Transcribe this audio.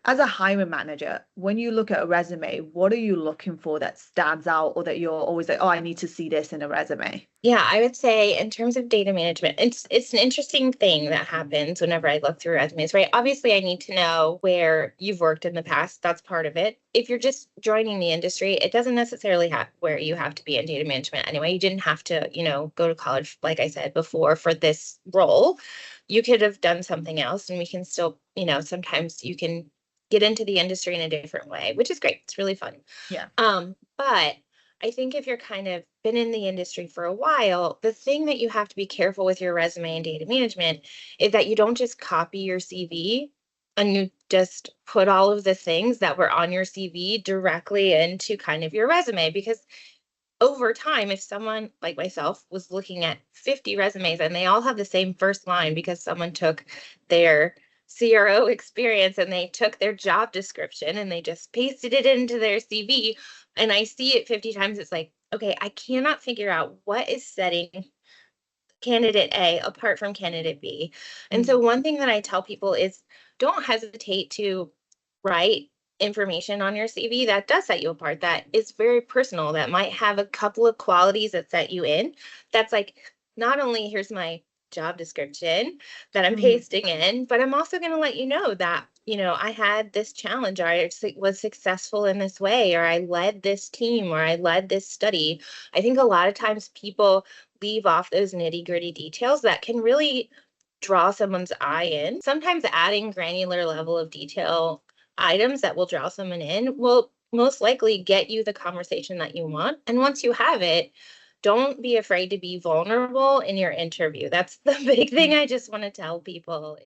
As a hiring manager, when you look at a resume, what are you looking for that stands out or that you're always like, oh, I need to see this in a resume? Yeah, I would say in terms of data management, it's an interesting thing that happens whenever I look through resumes, right? Obviously, I need to know where you've worked in the past. That's part of it. If you're just joining the industry, it doesn't necessarily have where you have to be in data management anyway. You didn't have to, go to college, like I said before, for this role. You could have done something else, and we can still, sometimes you can get into the industry in a different way, which is great. It's really fun. Yeah. But I think if you're kind of been in the industry for a while, the thing that you have to be careful with your resume and data management is that you don't just copy your CV and you just put all of the things that were on your CV directly into kind of your resume. Because over time, if someone like myself was looking at 50 resumes and they all have the same first line because someone took their CRO experience and they took their job description and they just pasted it into their CV, and I see it 50 times, it's like, okay, I cannot figure out what is setting candidate A apart from candidate B. And so Mm. one thing that I tell people is don't hesitate to write information on your CV that does set you apart, that is very personal, that might have a couple of qualities that set you in. That's like, not only here's my job description that I'm Mm. pasting in, but I'm also going to let you know that, I had this challenge, or was successful in this way, or I led this team, or I led this study. I think a lot of times people leave off those nitty-gritty details that can really draw someone's eye in. Sometimes adding granular level of detail items that will draw someone in will most likely get you the conversation that you want. And once you have it, don't be afraid to be vulnerable in your interview. That's the big thing I just want to tell people.